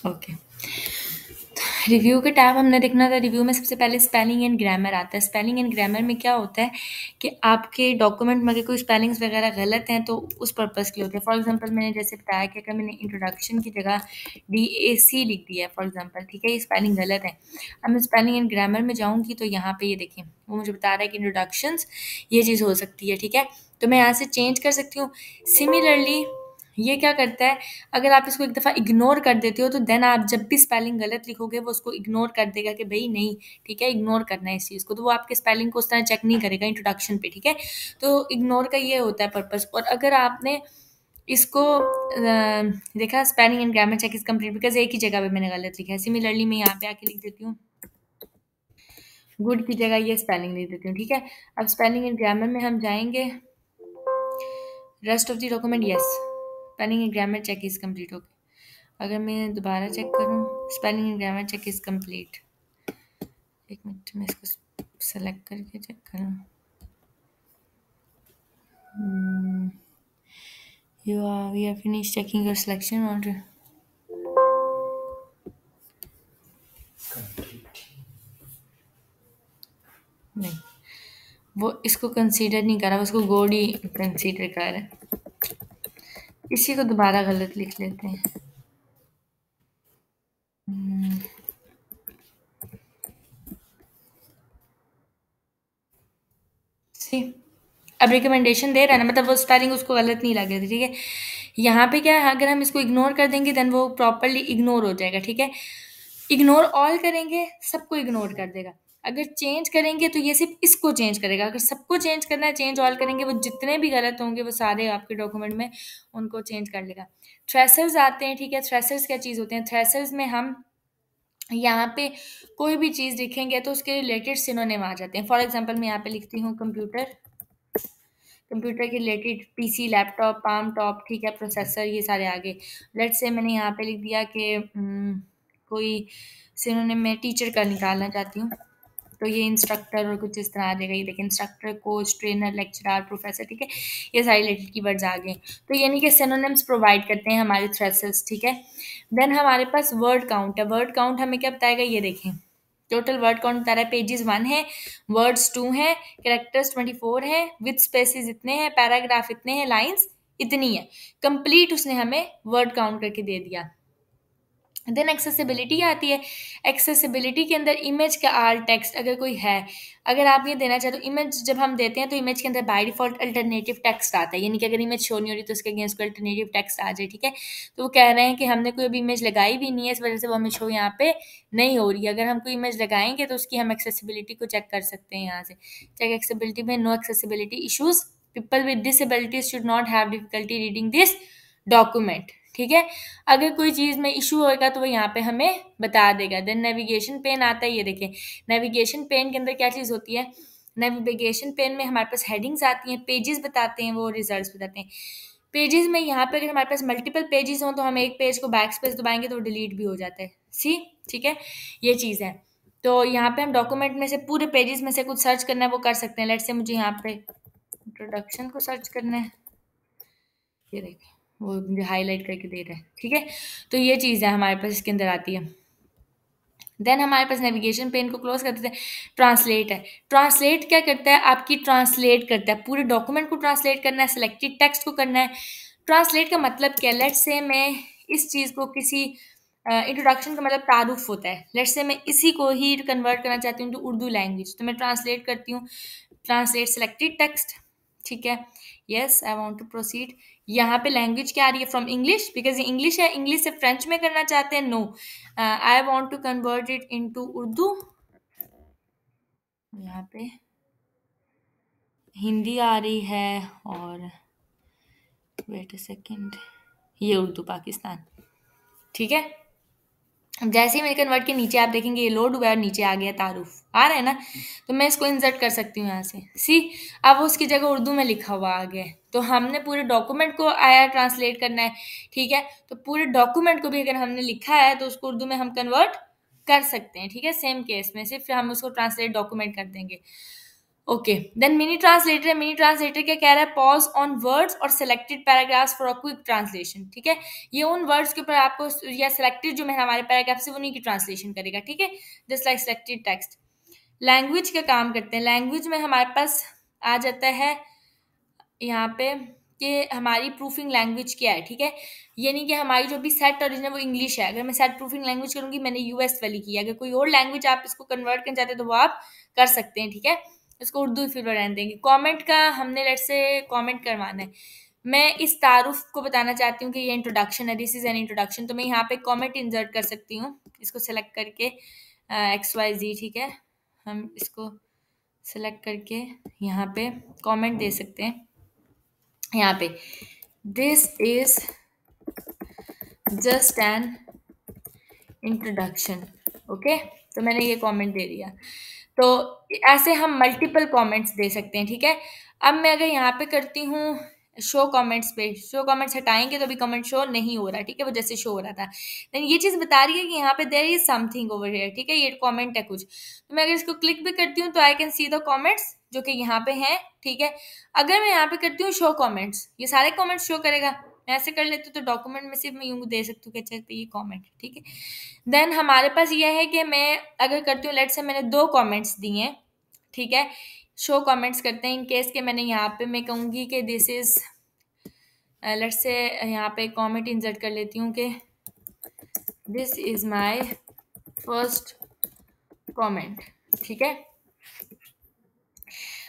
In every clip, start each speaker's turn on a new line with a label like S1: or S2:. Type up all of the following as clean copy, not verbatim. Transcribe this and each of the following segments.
S1: Okay, review के tab हमने देखना था। रिव्यू में सबसे पहले स्पेलिंग एंड ग्रामर आता है। स्पेलिंग एंड ग्रामर में क्या होता है कि आपके डॉक्यूमेंट में अगर कोई स्पेलिंग्स वगैरह गलत हैं तो उस पर्पज़ के लिए होते हैं। फॉर एग्जांपल मैंने जैसे बताया कि अगर मैंने इंट्रोडक्शन की जगह DAC लिख दिया है फॉर एग्जांपल, ठीक है, ये स्पेलिंग गलत है। अब मैं स्पेलिंग एंड ग्रामर में जाऊँगी तो यहाँ पे ये देखें, वो मुझे बता रहा है कि इंट्रोडक्शंस ये चीज़ हो सकती है, ठीक है, तो मैं यहाँ से चेंज कर सकती हूँ। सिमिलरली ये क्या करता है, अगर आप इसको एक दफ़ा इग्नोर कर देते हो तो देन आप जब भी स्पेलिंग गलत लिखोगे वो उसको इग्नोर कर देगा कि भई नहीं, ठीक है, इग्नोर करना है इस चीज़ को, तो वो आपके स्पेलिंग को उस तरह चेक नहीं करेगा इंट्रोडक्शन पे, ठीक है। तो इग्नोर का ये होता है पर्पज़। और अगर आपने इसको देखा spelling and grammar check is complete because एक ही जगह पे मैंने गलत लिखा है। सिमिलरली मैं यहाँ पे आके लिख देती हूँ, गुड की जगह ये स्पेलिंग लिख देती हूँ, ठीक है। अब स्पेलिंग एंड ग्रामर में हम जाएँगे, rest of the document yes, spelling and grammar check is complete, okay. अगर मैं दोबारा चेक करूँ, spelling and grammar check is complete. एक मिनट में इसको सेलेक्ट करके चेक करूँ। We are finish checking your selection order. नहीं, वो इसको कंसीडर नहीं कर रहा, उसको गोड ही कंसीडर कर रहा है। इसी को दोबारा गलत लिख लेते हैं। सी, अब रिकमेंडेशन दे रहा है ना, मतलब वो स्पेलिंग उसको गलत नहीं लग रही थी, ठीक है। यहाँ पे क्या है, अगर हम इसको इग्नोर कर देंगे देन वो प्रॉपरली इग्नोर हो जाएगा, ठीक है। इग्नोर ऑल करेंगे सबको इग्नोर कर देगा। अगर चेंज करेंगे तो ये सिर्फ इसको चेंज करेगा। अगर सबको चेंज करना है, चेंज ऑल करेंगे, वो जितने भी गलत होंगे वो सारे आपके डॉक्यूमेंट में उनको चेंज कर लेगा। थ्रेसर्स आते हैं, ठीक है। थ्रेसर्स क्या चीज़ होते हैं, थ्रेसर्स में हम यहाँ पे कोई भी चीज़ लिखेंगे तो उसके रिलेटेड सिनोनिम आ जाते हैं। फॉर एग्जाम्पल मैं यहाँ पे लिखती हूँ कंप्यूटर, कंप्यूटर के related PC, laptop, palm top, ठीक है, प्रोसेसर, ये सारे आगे। लेट्स से मैंने यहाँ पे लिख दिया कि कोई सिनोनिम में टीचर का निकालना चाहती हूँ, तो ये इंस्ट्रक्टर और कुछ इस तरह आ जाएगा। ये देखिए instructor, coach, trainer, lecturer, professor, ठीक है, ये सारे रिलेटेड कीवर्ड्स आ गए। तो यानी कि सिनोनिम्स प्रोवाइड करते हैं हमारे थ्रेसर्स, ठीक है। देन हमारे पास वर्ड काउंट है। वर्ड काउंट हमें क्या बताएगा, ये देखें, टोटल वर्ड काउंट बता रहा है, पेजेस 1 है, वर्ड्स 2 हैं, कैरेक्टर्स 24 हैं, विथ स्पेसेस इतने हैं, पैराग्राफ इतने हैं, लाइंस इतनी है। कंप्लीट उसने हमें वर्ड काउंट करके दे दिया। देन एक्सेसिबिलिटी आती है। एक्सेसिबिलिटी के अंदर इमेज का आर टेक्स्ट अगर कोई है, अगर आप ये देना चाहते हो, इमेज जब हम देते हैं तो इमेज के अंदर बाय डिफॉल्ट अल्टरनेटिव टेक्स्ट आता है, यानी कि अगर इमेज शो नहीं हो रही तो उसके अगेंस्ट कोई अल्टरनेटिव टेक्स्ट आ जाए, ठीक है। तो वो कह रहे हैं कि हमने कोई अभी इमेज लगाई भी नहीं है, इस वजह से वो हमें शो यहाँ पे नहीं हो रही है। अगर हम कोई इमेज लगाएंगे तो उसकी हम एक्सेसिबिलिटी को चेक कर सकते हैं यहाँ से। चेक एक्सेसिबिलिटी में no accessibility issues, people with disabilities should not have difficulty reading this document, ठीक है। अगर कोई चीज़ में इशू होगा तो वो यहाँ पे हमें बता देगा। देन नेविगेशन पेन आता है, ये देखें, नेविगेशन पेन के अंदर क्या चीज़ होती है, नेविगेशन पेन में हमारे पास हेडिंग्स आती हैं, पेजेस बताते हैं, वो रिजल्ट्स बताते हैं। पेजेस में यहाँ पे अगर हमारे पास मल्टीपल पेजेस हों तो हम एक पेज को बैक स्पेस दबाएंगे तो वो डिलीट भी हो जाता है, सी, ठीक है, ये चीज़ है। तो यहाँ पे हम डॉक्यूमेंट में से पूरे पेजेस में से कुछ सर्च करना है वो कर सकते हैं। लेट्स से मुझे यहाँ पे इंट्रोडक्शन को सर्च करना है, ये देखिए वो मुझे हाईलाइट करके दे रहा है, ठीक है। तो ये चीज़ है हमारे पास इसके अंदर आती है। देन हमारे पास नेविगेशन पेन को क्लोज कर देते हैं। ट्रांसलेट है। ट्रांसलेट क्या करता है, आपकी ट्रांसलेट करता है, पूरे डॉक्यूमेंट को ट्रांसलेट करना है, सिलेक्टेड टेक्स्ट को करना है। ट्रांसलेट का मतलब क्या है, लेट्स से मैं इस चीज़ को किसी इंट्रोडक्शन का मतलब तारुफ होता है, लेट्स से मैं इसी को ही कन्वर्ट करना चाहती हूँ टू उर्दू लैंग्वेज, तो मैं ट्रांसलेट करती हूँ, ट्रांसलेट सिलेक्टेड टेक्स्ट, ठीक है। Yes I want to proceed. यहाँ पे लैंग्वेज क्या आ रही है, फ्रॉम इंग्लिश, बिकॉज ये इंग्लिश है, इंग्लिश से फ्रेंच में करना चाहते हैं, no, I want to convert it into Urdu. यहाँ पे हिंदी आ रही है और वेट अ सेकेंड, ये उर्दू पाकिस्तान, ठीक है। अब जैसे ही मैंने कन्वर्ट के नीचे आप देखेंगे ये लोड हुआ है और नीचे आ गया तारुफ, आ रहा है ना, तो मैं इसको इंसर्ट कर सकती हूँ यहाँ से, सी, अब उसकी जगह उर्दू में लिखा हुआ आ गया है। तो हमने पूरे डॉक्यूमेंट को आया ट्रांसलेट करना है, ठीक है। तो पूरे डॉक्यूमेंट को भी अगर हमने लिखा है तो उसको उर्दू में हम कन्वर्ट कर सकते हैं, ठीक है। सेम केस में सिर्फ हम उसको ट्रांसलेट डॉक्यूमेंट कर देंगे। ओके, देन मिनी ट्रांसलेटर है। मिनी ट्रांसलेटर क्या कह रहा है? पॉज ऑन वर्ड्स और selected paragraphs for a quick translation. ठीक है, ये उन वर्ड्स के ऊपर आपको या सिलेक्टेड जो है हमारे पैराग्राफ से उन्हीं की ट्रांसलेशन करेगा। ठीक है, just like selected text. Language का काम करते हैं। लैंग्वेज में हमारे पास आ जाता है यहाँ पे कि हमारी प्रूफिंग लैंग्वेज क्या है। ठीक है, यानी कि हमारी जो भी सेट ओरिजिनल वो इंग्लिश है। अगर मैं सेट प्रूफिंग लैंग्वेज करूँगी, मैंने यूएस वाली की है। अगर कोई और लैंग्वेज आप इसको कन्वर्ट करना चाहते हैं तो वो आप कर सकते हैं। ठीक है, इसको उर्दू फिर रहने देंगे। कमेंट का हमने लेट्स से कमेंट करवाना है। मैं इस तारुफ को बताना चाहती हूँ कि ये इंट्रोडक्शन है, दिस इज एन इंट्रोडक्शन। तो मैं यहाँ पे कमेंट इंसर्ट कर सकती हूँ, इसको सेलेक्ट करके XYZ। ठीक है, हम इसको सेलेक्ट करके यहाँ पे कमेंट दे सकते हैं। यहाँ पे this is just an introduction. Okay, तो मैंने ये कमेंट दे दिया। तो ऐसे हम मल्टीपल कमेंट्स दे सकते हैं। ठीक है, अब मैं अगर यहाँ पे करती हूँ शो कमेंट्स पे, शो कमेंट्स हटाएंगे तो अभी कमेंट शो नहीं हो रहा। ठीक है, वो जैसे शो हो रहा था। लेकिन ये चीज़ बता रही है कि यहाँ पे there is something over here. ठीक है, ये कमेंट है कुछ। तो मैं अगर इसको क्लिक भी करती हूँ तो I can see the comments जो कि यहाँ पे हैं। ठीक है, अगर मैं यहाँ पे करती हूँ शो कमेंट्स, ये सारे कमेंट्स शो करेगा। मैं ऐसे कर लेती हूँ तो डॉक्यूमेंट में सिर्फ मैं यूँ दे सकती हूँ कि अच्छा ये कमेंट। ठीक है, देन हमारे पास ये है कि मैं अगर करती हूँ, लेट्स से मैंने 2 कमेंट्स दिए हैं। ठीक है, शो कमेंट्स करते हैं। इन केस के मैंने यहाँ पे मैं कहूँगी कि दिस इज लेट्स से यहाँ पे कमेंट इंसर्ट कर लेती हूँ कि this is my first comment. ठीक है,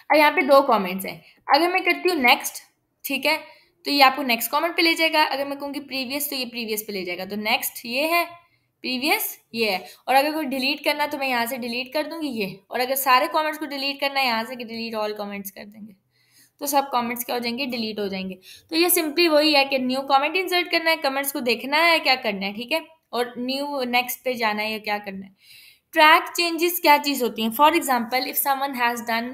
S1: और यहाँ पे 2 कमेंट्स हैं। अगर मैं करती हूँ नेक्स्ट, ठीक है, तो ये आपको नेक्स्ट कमेंट पे ले जाएगा। अगर मैं कहूँगी प्रीवियस तो ये प्रीवियस पे ले जाएगा। तो नेक्स्ट ये है, प्रीवियस ये है। और अगर कोई डिलीट करना तो मैं यहाँ से डिलीट कर दूंगी ये। और अगर सारे कमेंट्स को डिलीट करना है, यहाँ से डिलीट ऑल कमेंट्स कर देंगे तो सब कमेंट्स क्या हो जाएंगे? डिलीट हो जाएंगे। तो ये सिंपली वही है कि न्यू कमेंट इंसर्ट करना है, कमेंट्स को देखना है क्या करना है। ठीक है, और न्यू नेक्स्ट पे जाना है या क्या करना है। ट्रैक चेंजेस क्या चीज़ होती हैं? For example if someone has done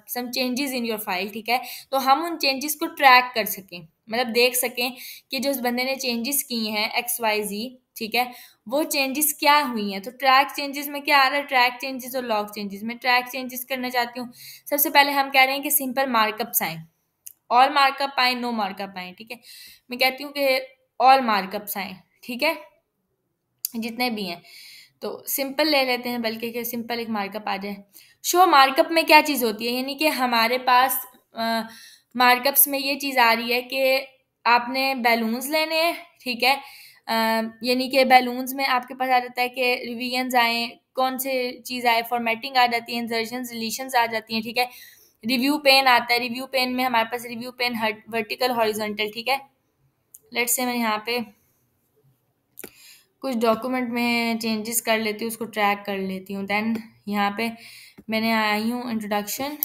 S1: some changes in your file. ठीक है, तो हम उन चेंजेस को ट्रैक कर सकें, मतलब देख सकें कि जो उस बंदे ने चेंजेस किए हैं XYZ। ठीक है, वो चेंजेस क्या हुई हैं। तो ट्रैक चेंजेस में क्या आ रहा है? ट्रैक चेंजेस और लॉग चेंजेस में ट्रैक चेंजेस करना चाहती हूँ। सबसे पहले हम कह रहे हैं कि सिंपल मार्कअप्स आएँ, ऑल मार्कअप आए, नो मार्कअप आए। ठीक है, मैं कहती हूँ कि ऑल मार्कअप्स आए। ठीक है, जितने भी हैं। तो सिंपल ले लेते हैं, बल्कि कि सिंपल एक मार्कअप आ जाए। शो मार्कअप में क्या चीज़ होती है? यानी कि हमारे पास मार्कअप्स में ये चीज़ आ रही है कि आपने बैलून्स लेने हैं। ठीक है, यानी कि बैलून्स में आपके पास आ जाता है कि रिवीजन्स आए, कौन से चीज़ आए, फॉर्मेटिंग आ जाती है, इंसर्शंस डिलीशंस आ जाती हैं। ठीक है, रिव्यू पेन आता है। रिव्यू पेन में हमारे पास रिव्यू पेन वर्टिकल हॉरिजॉन्टल। ठीक है, लेट्स से मैं यहाँ पे कुछ डॉक्यूमेंट में चेंजेस कर लेती हूँ, उसको ट्रैक कर लेती हूँ। देन यहाँ पे मैंने आई हूँ इंट्रोडक्शन,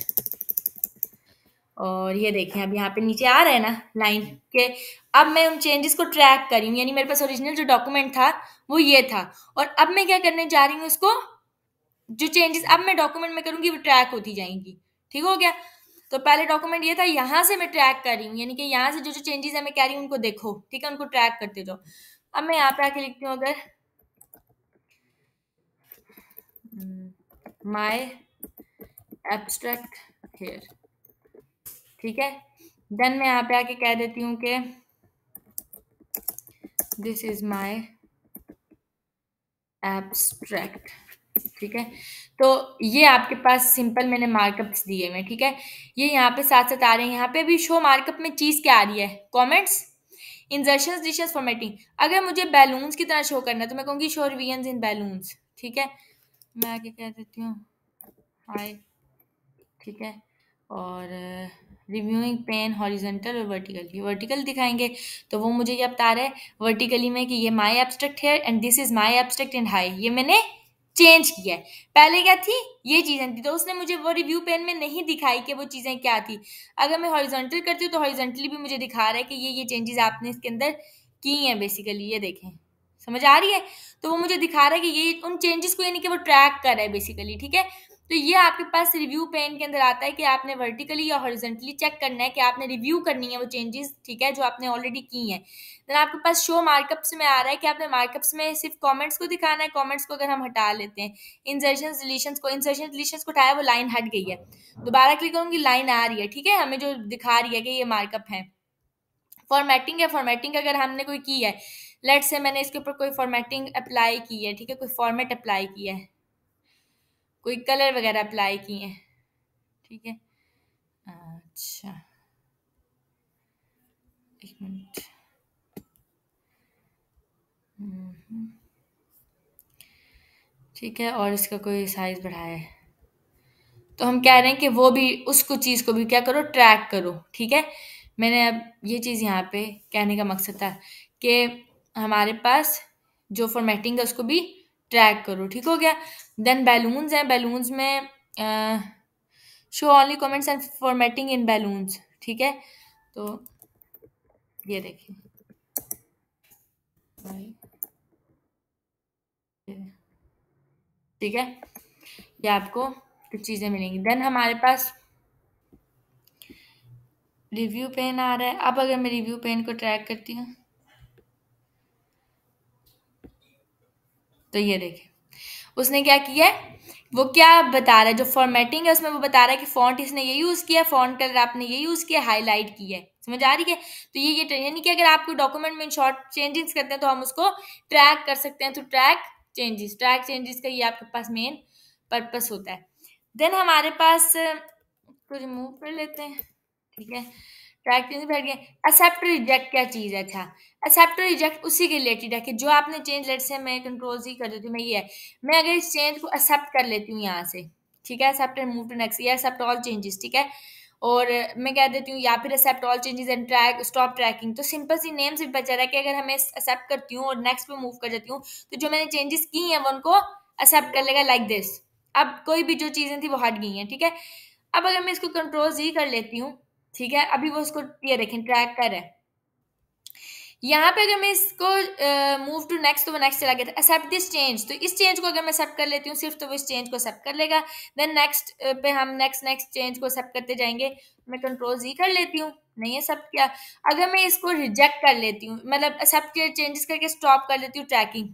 S1: और ये देखें अब यहाँ पे नीचे आ रहा है ना लाइन के अब मैं उन चेंजेस को ट्रैक कर रही हूँ। यानी मेरे पास ओरिजिनल जो डॉक्यूमेंट था वो ये था, और अब मैं क्या करने जा रही हूँ, उसको जो चेंजेस अब मैं डॉक्यूमेंट में करूँगी वो ट्रैक होती जाएंगी। ठीक हो गया? तो पहले डॉक्यूमेंट ये था, यहाँ से मैं ट्रैक कर रही हूँ, यानी कि यहाँ से जो जो चेंजेस है मैं कह रही हूँ उनको देखो। ठीक है, उनको ट्रैक करते जाओ। अब मैं यहाँ पे आके लिखती हूँ अगर माई एब्स्ट्रैक्ट हेयर। ठीक है, देन मैं यहाँ पे आके कह देती हूँ कि दिस इज माई एब्स्ट्रैक्ट। ठीक है, तो ये आपके पास सिंपल मैंने मार्कअप्स दिए हुए। ठीक है, ये यहाँ पे साथ साथ आ रहे हैं। यहाँ पे भी शो मार्कअप में चीज़ क्या आ रही है? Comments, insertions, deletions, formatting. अगर मुझे बैलून्स की तरह शो करना है तो मैं कहूँगी शो रिवीजन्स इन बैलून्स। ठीक है, मैं आगे कह देती हूँ हाय। ठीक है, और रिव्यूइंग पेन हॉरिजॉन्टल और वर्टिकल, ये वर्टिकल दिखाएंगे तो वो मुझे ये बता रहा है वर्टिकली में कि ये माई एब्स्ट्रैक्ट है and this is my abstract in high. ये मैंने चेंज किया है। पहले क्या थी? ये चीज़ें थी, तो उसने मुझे वो रिव्यू पेन में नहीं दिखाई कि वो चीज़ें क्या थी। अगर मैं हॉरिजॉन्टल करती हूँ तो हॉरिजॉन्टली भी मुझे दिखा रहा है कि ये चेंजेस आपने इसके अंदर की हैं बेसिकली। ये देखें, समझ आ रही है? तो वो मुझे दिखा रहा है कि ये उन चेंजेस को यानी कि वो ट्रैक कर रहा है बेसिकली। ठीक है, तो ये आपके पास रिव्यू पेन के अंदर आता है कि आपने वर्टिकली या हॉरिजॉन्टली चेक करना है कि आपने रिव्यू करनी है वो चेंजेस, ठीक है, जो आपने ऑलरेडी की हैं। देन आपके पास शो मार्कअप्स में आ रहा है कि आपने मार्कअप्स में सिर्फ कमेंट्स को दिखाना है। कमेंट्स को अगर हम हटा लेते हैं, इंसर्शन डिलीशंस को हटाया, वो लाइन हट गई है। दोबारा क्लिक करूंगी, लाइन आ रही है, ठीक है, हमें जो दिखा रही है कि ये मार्कअप है। फॉर्मेटिंग है, फॉर्मेटिंग अगर हमने कोई की है, लेट्स से मैंने इसके ऊपर कोई फॉर्मेटिंग अप्लाई की है, ठीक है, कोई फॉर्मेट अप्लाई किया है, कोई कलर वगैरह अप्लाई किए हैं, ठीक है। अच्छा, एक मिनट। ठीक है, और इसका कोई साइज बढ़ाया है, तो हम कह रहे हैं कि वो भी उसको चीज़ को भी क्या करो, ट्रैक करो, ठीक है। मैंने अब ये चीज़ यहाँ पे कहने का मकसद था कि हमारे पास जो फॉर्मेटिंग है उसको भी ट्रैक करो, ठीक हो गया। देन बैलून्स हैं, बैलून्स में show only comments and formatting in balloons, ठीक है। तो ये देखिए, ठीक है, ये आपको कुछ चीज़ें मिलेंगी। देन हमारे पास रिव्यू पेन आ रहा है। अब अगर मैं रिव्यू पेन को ट्रैक करती हूँ, तो ये देखिए उसने क्या किया है, वो क्या बता रहा है, जो फॉर्मेटिंग है उसमें वो बता रहा है कि फॉन्ट इसने ये यूज़ किया, फॉन्ट कलर आपने ये यूज़ किया, हाईलाइट किया है, समझ आ रही है। तो ये यानी कि अगर आपको डॉक्यूमेंट में शॉर्ट चेंजेस करते हैं तो हम उसको ट्रैक कर सकते हैं। तो ट्रैक चेंजेस का ये आपके पास मेन पर्पस होता है। देन हमारे पास तो रिमूव कर लेते हैं, ठीक है, ट्रैक चेंज बैठ गए। एक्सेप्ट रिजेक्ट क्या चीज़ है, अच्छा, एक्सेप्ट रिजेक्ट उसी के रिलेटेड है कि जो आपने चेंज, लेट से मैं कंट्रोल सी कर देती हूँ, मैं ये है, मैं अगर इस चेंज को एक्सेप्ट कर लेती हूँ यहाँ से, ठीक है, accept and move to next, या एक्सेप्ट ऑल चेंजेस, ठीक है, और मैं कह देती हूँ या फिर accept all changes and track stop tracking, तो सिंपल सी नेम से बचा रहा है कि अगर हमें एक्सेप्ट करती हूँ और नेक्स्ट पे मूव कर जाती हूँ, तो जो मैंने चेंजेस की हैं वो उनको एक्सेप्ट कर लेगा, लाइक दिस। अब कोई भी जो चीज़ें थी वो हट गई हैं, ठीक है। अब अगर मैं इसको कंट्रोल जी कर लेती हूँ, ठीक है, अभी वो उसको ये देखें ट्रैक कर है। यहाँ पे अगर मैं इसको मूव टू नेक्स्ट, तो वो नेक्स्ट चला गया था। एक्सेप्ट दिस चेंज, तो इस चेंज को अगर मैं एक्सेप्ट कर लेती हूँ सिर्फ, तो वो इस चेंज को एक्सेप्ट कर लेगा। देन नेक्स्ट पे हम नेक्स्ट चेंज को एक्सेप्ट करते जाएंगे। मैं कंट्रोल जी कर लेती हूँ, नहीं एक्सेप्ट किया। अगर मैं इसको रिजेक्ट कर लेती हूँ, मतलब एक्सेप्ट के चेंजेस करके स्टॉप कर लेती हूँ ट्रैकिंग,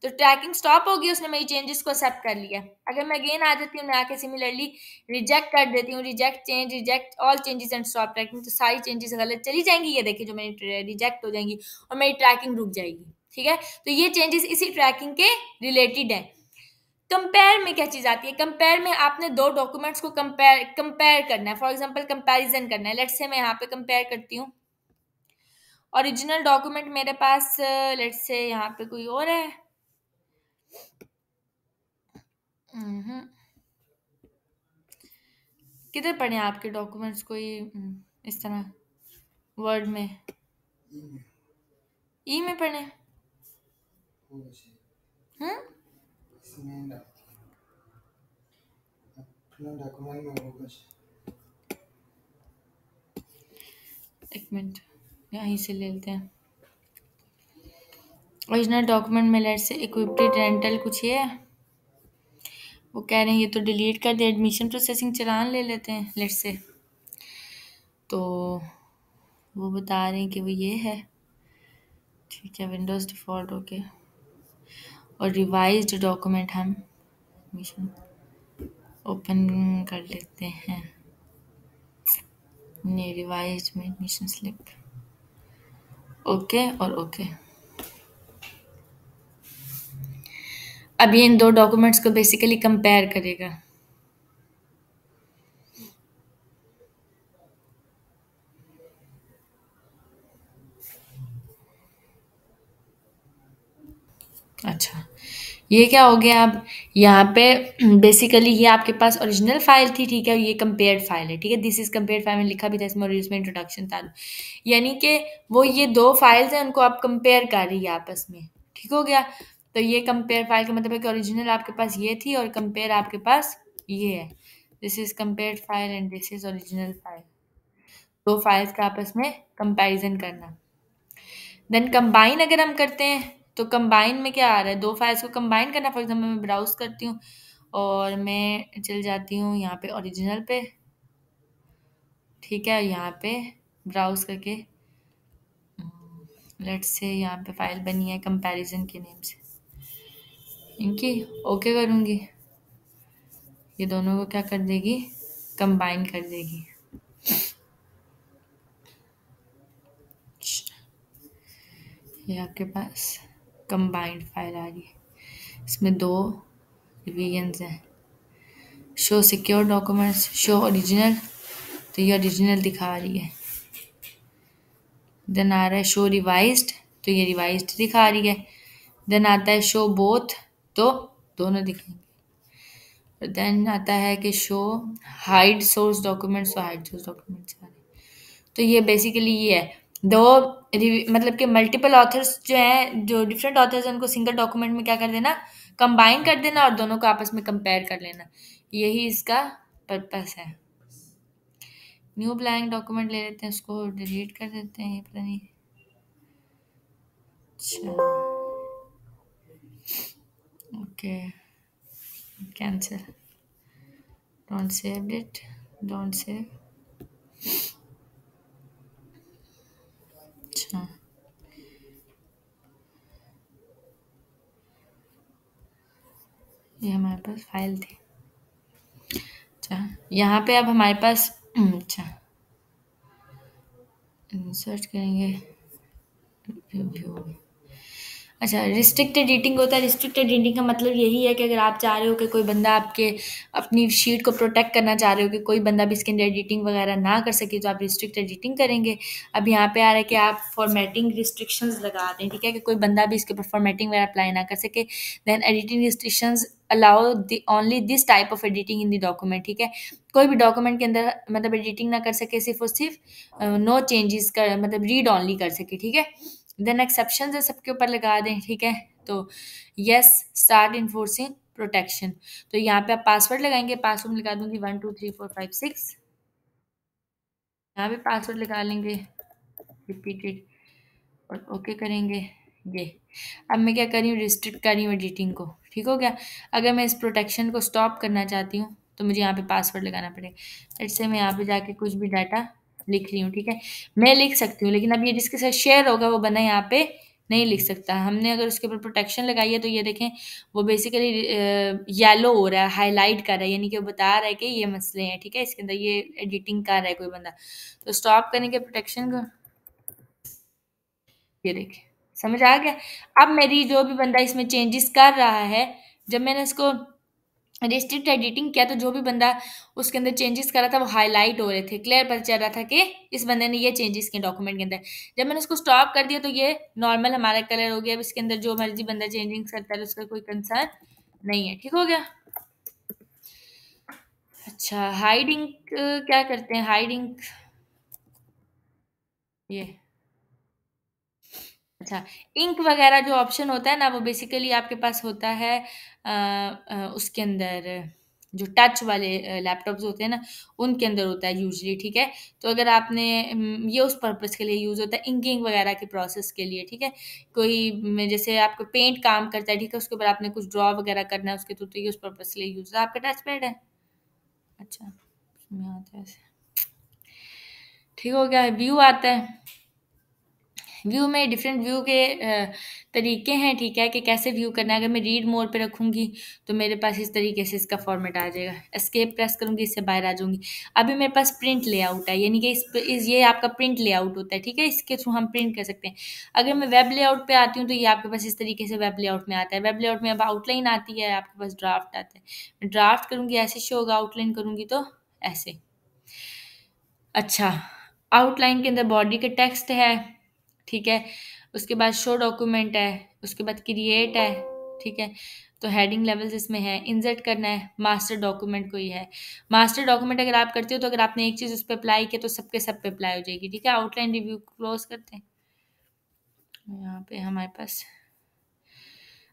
S1: तो ट्रैकिंग स्टॉप होगी, उसने मेरी चेंजेस को एक्सेप्ट कर लिया। अगर मैं अगेन आ जाती हूँ, मैं आके सिमिलरली रिजेक्ट कर देती हूँ, reject change, reject all changes and stop tracking, तो सारी चेंजेस गलत चली जाएंगी, ये देखिए जो मेरी रिजेक्ट हो जाएंगी और मेरी ट्रैकिंग रुक जाएगी, ठीक है। तो ये चेंजेस इसी ट्रैकिंग के रिलेटेड है। कंपेयर में क्या चीज आती है, कंपेयर में आपने दो डॉक्यूमेंट्स को कंपेयर करना है, फॉर एग्जाम्पल कंपेरिजन करना है। लेट्स से मैं यहाँ पे कंपेयर करती हूँ, ओरिजिनल डॉक्यूमेंट मेरे पास, लेट्स से यहाँ पे कोई और है, किधर पढ़े आपके डॉक्यूमेंट्स, कोई इस तरह वर्ड में, ई में पढ़े, हम्म, एक मिनट यहीं से ले लेते हैं। ओरिजिनल डॉक्यूमेंट में लेट से इक्विटी रेंटल कुछ ये है, वो कह रहे हैं ये तो डिलीट कर दे, एडमिशन प्रोसेसिंग चलान ले लेते हैं लेट से, तो वो बता रहे हैं कि वो ये है, ठीक है, विंडोज़ डिफ़ॉल्ट ओके, और रिवाइज्ड डॉक्यूमेंट हम एडमिशन ओपन कर लेते हैं, नहीं रिवाइज्ड में एडमिशन स्लिप, ओके और ओके। अब ये इन दो डॉक्यूमेंट्स को बेसिकली कंपेयर करेगा। अच्छा, ये क्या हो गया, अब यहाँ पे बेसिकली ये आपके पास ओरिजिनल फाइल थी, ठीक है, ये कंपेयर्ड फाइल है, ठीक है, दिस इज कंपेयर्ड फाइल में लिखा भी था इसमें, और इसमें इंट्रोडक्शन था, यानी कि वो ये दो फाइल्स हैं उनको आप कंपेयर कर रही है आपस में, ठीक हो गया। तो ये कंपेयर फाइल का मतलब है कि ओरिजिनल आपके पास ये थी और कंपेयर आपके पास ये है, this is compared file and this is original file, दो फाइल्स का आपस में कंपैरिजन करना। देन कंबाइन अगर हम करते हैं, तो कंबाइन में क्या आ रहा है, दो फाइल्स को कंबाइन करना। फॉर एग्जाम्पल मैं ब्राउज करती हूँ और मैं चल जाती हूँ यहाँ पे ओरिजिनल पे, ठीक है। यहाँ पे ब्राउज करके लेट्स से यहाँ पे फाइल बनी है कंपैरिजन के नेम से, इनकी ओके करूँगी, ये दोनों को क्या कर देगी, कंबाइन कर देगी। ये आपके पास कंबाइंड फाइल आ रही है, इसमें दो रिवीजन्स हैं, show secure documents, show original, तो ये ओरिजिनल दिखा रही है। देन आ रहा है शो रिवाइज्ड, तो ये रिवाइज्ड दिखा रही है। देन आता है शो बोथ, तो दोनों दिखेंगे। देन आता है कि शो हाइड सोर्स डॉक्यूमेंट्स, तो हाइड सोर्स डॉक्यूमेंट्स आ रहे हैं। तो ये बेसिकली ये है, दो मतलब कि मल्टीपल ऑथर्स जो हैं, जो डिफरेंट ऑथर्स हैं, उनको सिंगल डॉक्यूमेंट में क्या कर देना, कंबाइन कर देना और दोनों को आपस में कंपेयर कर लेना, यही इसका पर्पस है। न्यू ब्लैंक डॉक्यूमेंट ले लेते हैं, उसको डिलीट कर देते हैं, ये पता नहीं। अच्छा, okay, cancel, don't save it, don't save. अच्छा, ये हमारे पास फाइल थी। अच्छा, यहाँ पे अब हमारे पास अच्छा सर्च करेंगे व्यू। अच्छा, रिस्ट्रिक्टेड एडिटिंग होता है। रिस्ट्रिक्टेड एडिटिंग का मतलब यही है कि अगर आप चाह रहे हो कि कोई बंदा आपके अपनी शीट को प्रोटेक्ट करना चाह रहे हो कि कोई बंदा भी इसके अंदर एडिटिंग वगैरह ना कर सके, तो आप रिस्ट्रिक्ट एडिटिंग करेंगे। अब यहाँ पे आ रहा है कि आप फॉर्मेटिंग रिस्ट्रिक्शंस लगा दें, ठीक है, कि कोई बंदा भी इसके ऊपर फॉर्मेटिंग वगैरह अप्लाई ना कर सके। Then editing restrictions allow only this type of editing in the document, ठीक है, कोई भी डॉक्यूमेंट के अंदर मतलब एडिटिंग ना कर सके, सिर्फ और सिर्फ नो चेंजेस कर मतलब रीड ऑनली कर सके, ठीक है। देन एक्सेप्शन है सबके ऊपर लगा दें, ठीक है। तो यस, स्टार्ट इन्फोर्सिंग प्रोटेक्शन, तो यहाँ पे आप पासवर्ड लगाएंगे, पासवर्ड लगा दूंगी 123456, यहाँ पे पासवर्ड लगा लेंगे रिपीटेड और ओके करेंगे। ये अब मैं क्या कर रही हूँ, रिस्ट्रिक्ट कर रही हूँ एडिटिंग को, ठीक हो गया। अगर मैं इस प्रोटेक्शन को स्टॉप करना चाहती हूँ तो मुझे यहाँ पे पासवर्ड लगाना पड़ेगा। इससे मैं यहाँ पे जाके कुछ भी डाटा लिख रही हूँ, ठीक है, मैं लिख सकती हूँ, लेकिन अब ये जिसके साथ शेयर होगा वो बंदा यहाँ पे नहीं लिख सकता। हमने अगर उसके ऊपर प्रोटेक्शन लगाई है तो ये देखें वो बेसिकली येलो हो रहा है, हाईलाइट कर रहा है, यानी कि वो बता रहा है कि ये मसले हैं, ठीक है, इसके अंदर ये एडिटिंग कर रहा है कोई बंदा। तो स्टॉप करेंगे प्रोटेक्शन को, ये देखिए समझ आ गया। अब मेरी जो भी बंदा इसमें चेंजेस कर रहा है, जब मैंने इसको रिस्ट्रिक्ट एडिटिंग किया तो जो भी बंदा उसके अंदर चेंजेस कर रहा था वो हाईलाइट हो रहे थे, क्लियर पता चल रहा था कि इस बंदे ने ये चेंजेस किए डॉक्यूमेंट के अंदर। जब मैंने उसको स्टॉप कर दिया तो ये नॉर्मल हमारा कलर हो गया। अब इसके अंदर जो मर्जी बंदा चेंजिंग करता है उसका कोई कंसर्न नहीं है, ठीक हो गया। अच्छा, हाइडिंग क्या करते हैं, हाइडिंग ये अच्छा, इंक वगैरह जो ऑप्शन होता है ना वो बेसिकली आपके पास होता है उसके अंदर जो टच वाले लैपटॉप्स होते हैं ना उनके अंदर होता है यूजली, ठीक है। तो अगर आपने ये उस पर्पस के लिए यूज़ होता है इंकिंग वगैरह के प्रोसेस के लिए, ठीक है। कोई जैसे आपको पेंट काम करता है, ठीक है, उसके ऊपर आपने कुछ ड्रॉ वगैरह करना है उसके तो ये उस पर्पस के लिए यूज़ है। आपका टच पैड है, अच्छा उसमें आता है ऐसे, ठीक हो गया। व्यू आता है, व्यू में डिफरेंट व्यू के तरीके हैं, ठीक है, कि कैसे व्यू करना है। अगर मैं रीड मोड पे रखूँगी तो मेरे पास इस तरीके से इसका फॉर्मेट आ जाएगा। एस्केप प्रेस करूँगी, इससे बाहर आ जाऊँगी। अभी मेरे पास प्रिंट लेआउट है, यानी कि ये आपका प्रिंट लेआउट होता है, ठीक है, इसके थ्रू हम प्रिंट कर सकते हैं। अगर मैं वेब लेआउट पे आती हूँ तो ये आपके पास इस तरीके से वेब लेआउट में आता है। वेब लेआउट में अब आउटलाइन आती है, आपके पास ड्राफ्ट आता है। मैं ड्राफ्ट करूँगी ऐसे शो होगा, आउटलाइन करूँगी तो ऐसे। अच्छा, आउटलाइन के अंदर बॉडी का टेक्स्ट है, ठीक है, उसके बाद शो डॉक्यूमेंट है, उसके बाद क्रिएट है, ठीक है, तो हेडिंग लेवल्स इसमें है, इंसर्ट करना है, मास्टर डॉक्यूमेंट कोई है। मास्टर डॉक्यूमेंट अगर आप करते हो तो अगर आपने एक चीज़ उस पर अप्लाई किया तो सबके सब पे अप्लाई हो जाएगी, ठीक है। आउटलाइन रिव्यू क्लोज करते हैं, यहाँ पे हमारे पास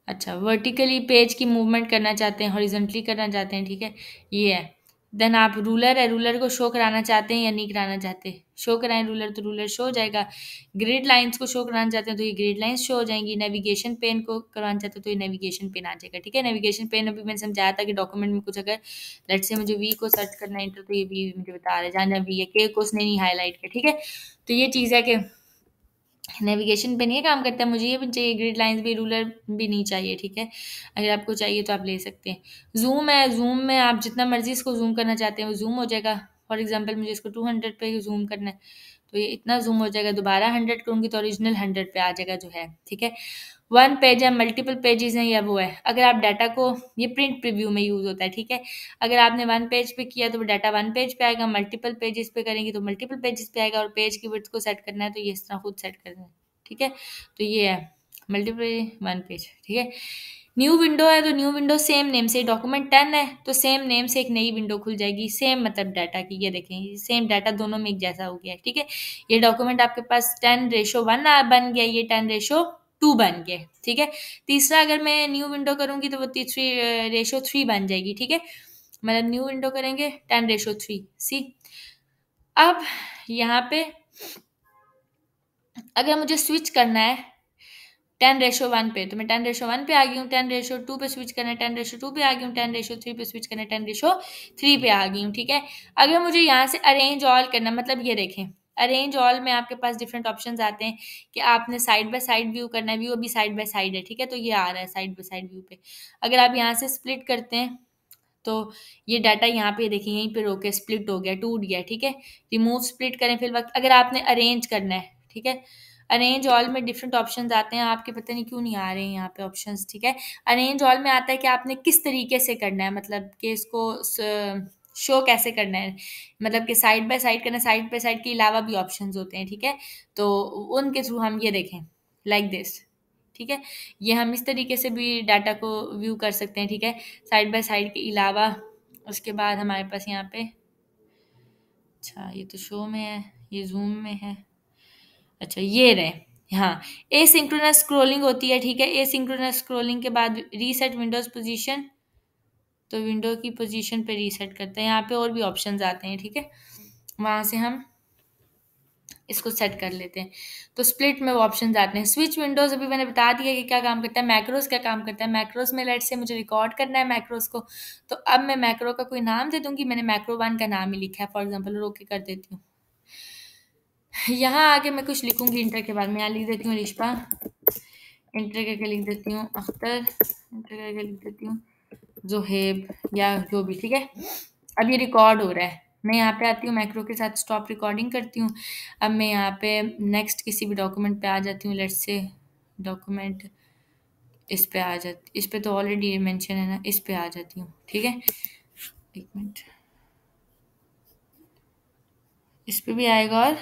S1: अच्छा वर्टिकली पेज की मूवमेंट करना चाहते हैं, हॉरिजॉन्टली करना चाहते हैं, ठीक है, ये है। देन आप रूलर है, रूलर को शो कराना चाहते हैं या नहीं कराना चाहते, शो कराएं रूलर तो रूलर शो हो जाएगा। ग्रिड लाइंस को शो कराना चाहते हैं तो ये ग्रिड लाइंस शो हो जाएंगी। नेविगेशन पेन को करवाना चाहते हैं तो ये नेविगेशन पेन आ जाएगा, ठीक है। नेविगेशन पेन अभी मैंने समझाया था कि डॉक्यूमेंट में कुछ अगर लेट से मुझे वी को सर्च करना है तो ये वी मुझे बता रहा है, जहाँ जहाँ वी है, के को उसने नहीं हाईलाइट किया, ठीक है। तो ये चीज़ है कि नेविगेशन पे नहीं काम करता है, मुझे ये भी चाहिए, ग्रिड लाइंस भी, रूलर भी नहीं चाहिए, ठीक है। अगर आपको चाहिए तो आप ले सकते हैं। जूम है, जूम में आप जितना मर्जी इसको जूम करना चाहते हैं वो जूम हो जाएगा। फॉर एग्जांपल मुझे इसको 200 पे जूम करना है तो ये इतना जूम हो जाएगा। दोबारा 100 करूँगी तो ओरिजिनल 100 पे आ जाएगा जो है, ठीक है। वन पेज है, मल्टीपल पेजेस हैं या वो है। अगर आप डाटा को, ये प्रिंट प्रीव्यू में यूज़ होता है, ठीक है। अगर आपने वन पेज पे किया तो वो डाटा वन पेज पे आएगा, मल्टीपल पेजेस पे करेंगे तो मल्टीपल पेजेस पे आएगा। और पेज की विड्थ को सेट करना है तो ये इस तरह खुद सेट करना है, ठीक है। तो ये है मल्टीपल वन पेज, ठीक है। न्यू विंडो है तो न्यू विंडो सेम नेम से, डॉक्यूमेंट 10 है तो सेम नेम से एक नई विंडो खुल जाएगी, सेम मतलब डाटा की, ये देखें सेम डाटा दोनों में एक जैसा हो गया है, ठीक है। ये डॉक्यूमेंट आपके पास 10:1 बन गया, ये 10:2 बन गया, ठीक है। तीसरा अगर मैं न्यू विंडो करूंगी तो वो 3:3 बन जाएगी, ठीक है। मतलब न्यू विंडो करेंगे 10:3 सी। अब यहाँ पे अगर मुझे स्विच करना है 10:1 पे तो मैं 10:1 पे आ गई हूँ, 10:2 पे स्विच करना है 10:2 पे आ गई हूँ, 10:3 पे स्विच करना है 10:3 पे आ गई हूँ, ठीक है। अगर मुझे यहाँ से अरेंज ऑल करना, मतलब ये देखें अरेंज ऑल में आपके पास डिफरेंट ऑप्शंस आते हैं कि आपने साइड बाय साइड व्यू करना है, व्यू अभी साइड बाय साइड है, ठीक है। तो ये आ रहा है साइड बाय साइड व्यू पे। अगर आप यहाँ से स्प्लिट करते हैं तो ये डाटा यहाँ पे देखिए यहीं पे रोके स्प्लिट हो गया, टूट गया, ठीक है। रिमूव स्प्लिट करें फिर वक्त, अगर आपने अरेंज करना है, ठीक है। अरेंज ऑल में डिफरेंट ऑप्शंस आते हैं, आपके पता नहीं क्यों नहीं आ रहे हैं यहाँ पे ऑप्शंस, ठीक है। अरेंज ऑल में आता है कि आपने किस तरीके से करना है, मतलब कि इसको शो कैसे करना है, मतलब कि साइड बाय साइड करना है, साइड बाय साइड के अलावा भी ऑप्शंस होते हैं, ठीक है। तो उनके थ्रू हम ये देखें लाइक दिस, ठीक है। ये हम इस तरीके से भी डाटा को व्यू कर सकते हैं, ठीक है, साइड बाय साइड के अलावा। उसके बाद हमारे पास यहाँ पे, अच्छा ये तो शो में है, ये जूम में है, अच्छा ये रहे, हाँ। एसिंक्रोनस स्क्रॉलिंग होती है, ठीक है। एसिंक्रोनस स्क्रॉलिंग के बाद रीसेट विंडोज पोजीशन, तो विंडो की पोजीशन पे रीसेट करते हैं। यहाँ पे और भी ऑप्शंस आते हैं, ठीक है, वहाँ से हम इसको सेट कर लेते हैं। तो स्प्लिट में वो ऑप्शन आते हैं। स्विच विंडोज अभी मैंने बता दिया कि क्या काम करता है। मैक्रोस क्या काम करता है, मैक्रोस में लेट से मुझे रिकॉर्ड करना है मैक्रोस को, तो अब मैं मैक्रो का कोई नाम दे दूंगी। मैंने मैक्रो 1 का नाम ही लिखा है, फॉर एग्जाम्पल रोके कर देती हूँ। यहाँ आगे मैं कुछ लिखूंगी इंटर के बाद, मैं यहाँ लिख देती हूँ रिश्पा, इंटर करके लिख देती हूँ अख्तर, इंटर करके लिख देती हूँ जोहेब या जो भी, ठीक है। अब ये रिकॉर्ड हो रहा है, मैं यहाँ पे आती हूँ मैक्रो के साथ स्टॉप रिकॉर्डिंग करती हूँ। अब मैं यहाँ पे नेक्स्ट किसी भी डॉक्यूमेंट पे आ जाती हूँ, लेट्स से डॉक्यूमेंट इस पे आ जाती, इस पे तो ऑलरेडी मेंशन है ना, इस पे आ जाती हूँ, ठीक है। एक मिनट, इस पे भी आएगा और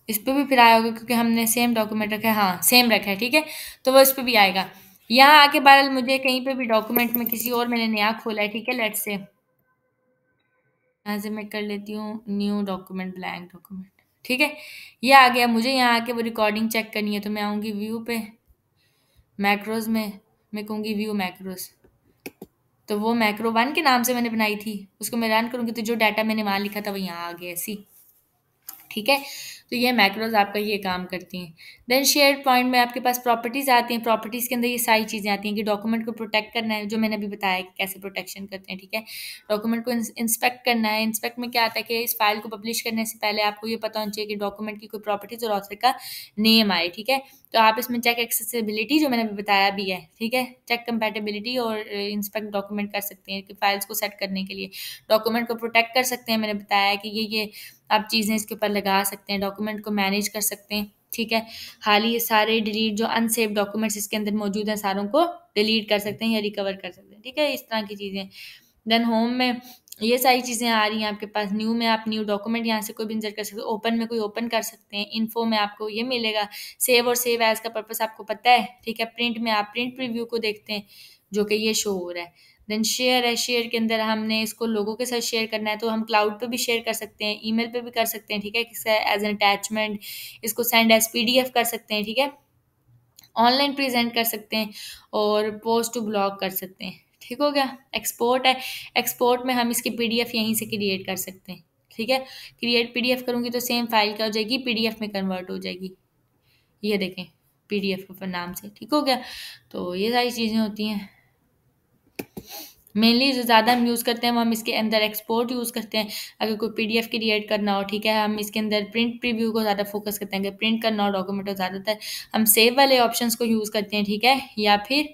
S1: इस पे भी फिर आया होगा क्योंकि हमने सेम डॉक्यूमेंट रखा है, हाँ सेम रखा है, ठीक है। तो वो इस पे भी आएगा। यहाँ आके बहरहाल मुझे कहीं पे भी डॉक्यूमेंट में किसी और मैंने नया खोला है, ठीक है, लेट्स से यहाँ से मैं कर लेती हूँ न्यू डॉक्यूमेंट, ब्लैंक डॉक्यूमेंट, ठीक है। ये आ गया। मुझे यहाँ आके वो रिकॉर्डिंग चेक करनी है तो मैं आऊँगी व्यू पे, मैक्रोज में मैं कहूँगी व्यू मैक्रोज, तो वो मैक्रो 1 के नाम से मैंने बनाई थी, उसको मैं रन करूँगी तो जो डाटा मैंने वहाँ लिखा था वो यहाँ आ गया, सी, ठीक है। तो ये मैक्रोज आपका ये काम करती हैं। देन शेयर पॉइंट में आपके पास प्रॉपर्टीज़ आती हैं, प्रॉपर्टीज़ के अंदर ये सारी चीज़ें आती हैं कि डॉक्यूमेंट को प्रोटेक्ट करना है, जो मैंने अभी बताया कि कैसे प्रोटेक्शन करते हैं, ठीक है। डॉक्यूमेंट को इंस्पेक्ट करना है, इंस्पेक्ट में क्या आता है कि इस फाइल को पब्लिश करने से पहले आपको ये पता होना चाहिए कि डॉक्यूमेंट की कोई प्रॉपर्टीज़ और ऑथर का नेम आए, ठीक है। तो आप इसमें चेक एक्सेसिबिलिटी जो मैंने अभी बताया भी है, ठीक है, चेक कंपैटिबिलिटी और इंस्पेक्ट डॉक्यूमेंट कर सकते हैं कि फाइल्स को सेट करने के लिए। डॉक्यूमेंट को प्रोटेक्ट कर सकते हैं, मैंने बताया कि ये आप चीज़ें इसके ऊपर लगा सकते हैं, डॉक्यूमेंट को मैनेज कर सकते हैं, ठीक है। हाल ही ये सारे डिलीट जो अनसेव डॉक्यूमेंट्स इसके अंदर मौजूद हैं सारों को डिलीट कर सकते हैं या रिकवर कर सकते हैं, ठीक है, इस तरह की चीज़ें। देन होम में ये सारी चीज़ें आ रही हैं आपके पास। न्यू में आप न्यू डॉक्यूमेंट यहाँ से कोई भी इंसर्ट कर सकते हो, ओपन में कोई ओपन कर सकते हैं, इन्फो में आपको ये मिलेगा। सेव और सेव एज का पर्पस आपको पता है, ठीक है। प्रिंट में आप प्रिंट प्रीव्यू को देखते हैं जो कि ये शो हो रहा है। देन शेयर है, शेयर के अंदर हमने इसको लोगों के साथ शेयर करना है तो हम क्लाउड पे भी शेयर कर सकते हैं, ईमेल पे भी कर सकते हैं, ठीक है, एज एन अटैचमेंट, इसको सेंड एज PDF कर सकते हैं, ठीक है, ऑनलाइन प्रेजेंट कर सकते हैं और पोस्ट टू ब्लॉग कर सकते हैं, ठीक हो गया। एक्सपोर्ट है, एक्सपोर्ट में हम इसकी पीडीएफ यहीं से क्रिएट कर सकते हैं। ठीक है, क्रिएट पीडीएफ करूँगी तो सेम फाइल क्या हो जाएगी, पीडीएफ में कन्वर्ट हो जाएगी। ये देखें, पीडीएफ के नाम से। ठीक हो गया, तो ये सारी चीज़ें होती हैं। मेनली जो ज़्यादा हम यूज़ करते हैं वो हम इसके अंदर एक्सपोर्ट यूज़ करते हैं। अगर कोई पीडीएफ क्रिएट करना हो, ठीक है, हम इसके अंदर प्रिंट प्रीव्यू को ज़्यादा फोकस करते हैं। अगर प्रिंट करना हो डॉक्यूमेंट तो ज़्यादातर हम सेव वाले ऑप्शंस को यूज़ करते हैं। ठीक है, या फिर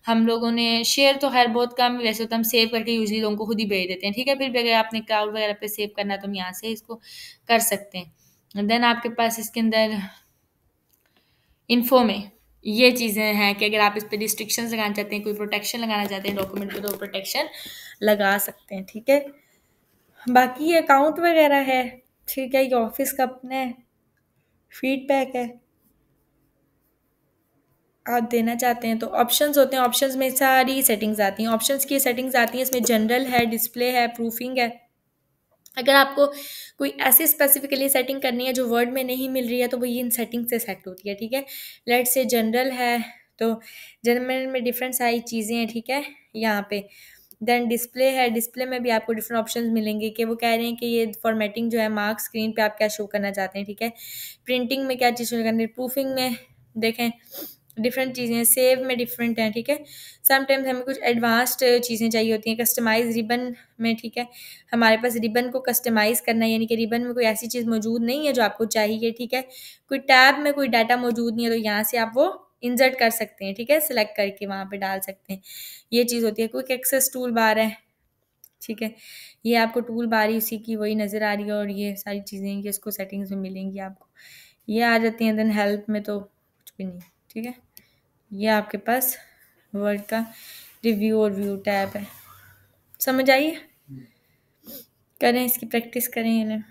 S1: हम लोगों ने शेयर तो खैर बहुत कम वैसे तो हम सेव करके यूजली लोगों को खुद ही भेज देते हैं। ठीक है, फिर भी अगर आपने क्लाउड वगैरह पे सेव करना है तो हम यहाँ से इसको कर सकते हैं। देन आपके पास इसके अंदर इन्फो में ये चीज़ें हैं कि अगर आप इस पे रिस्ट्रिक्शंस लगाना चाहते हैं, कोई प्रोटेक्शन लगाना चाहते हैं डॉक्यूमेंट पे, तो प्रोटेक्शन लगा सकते हैं। ठीक है, बाकी ये अकाउंट वगैरह है। ठीक है, ये ऑफिस का अपना है, फीडबैक है, आप देना चाहते हैं तो ऑप्शंस होते हैं। ऑप्शंस में सारी सेटिंग्स आती हैं, ऑप्शंस की सेटिंग्स आती हैं। इसमें जनरल है, डिस्प्ले है, प्रूफिंग है। अगर आपको कोई ऐसी स्पेसिफिकली सेटिंग करनी है जो वर्ड में नहीं मिल रही है तो वो ये इन सेटिंग से सेट होती है। ठीक है, लेट से जनरल है तो जनरल में डिफरेंट सारी चीज़ें हैं। ठीक है, यहाँ पे देन डिस्प्ले है, डिस्प्ले में भी आपको डिफरेंट ऑप्शंस मिलेंगे कि वो कह रहे हैं कि ये फॉर्मेटिंग जो है मार्क स्क्रीन पे आप क्या शो करना चाहते हैं। ठीक है, प्रिंटिंग में क्या चीज़ शो करनी है, प्रूफिंग में देखें डिफरेंट चीज़ें, सेव में डिफरेंट हैं। ठीक है, समटाइम्स हमें कुछ एडवांस्ड चीज़ें चाहिए होती हैं, कस्टमाइज रिबन में। ठीक है, हमारे पास रिबन को कस्टमाइज़ करना है, यानी कि रिबन में कोई ऐसी चीज़ मौजूद नहीं है जो आपको चाहिए। ठीक है, कोई टैब में कोई डाटा मौजूद नहीं है तो यहाँ से आप वो इंसर्ट कर सकते हैं। ठीक है, सिलेक्ट करके वहाँ पे डाल सकते हैं। ये चीज़ होती है। क्विक एक्सेस टूल बार है। ठीक है, ये आपको टूल बार ही उसी की वही नज़र आ रही है और ये सारी चीज़ें ये इसको सेटिंग्स में मिलेंगी आपको, ये आ जाती हैं। देन हेल्प में तो कुछ भी नहीं। ठीक है, ये आपके पास वर्ड का रिव्यू और व्यू टैब है। समझ आइए, करें इसकी प्रैक्टिस करें इन्हें।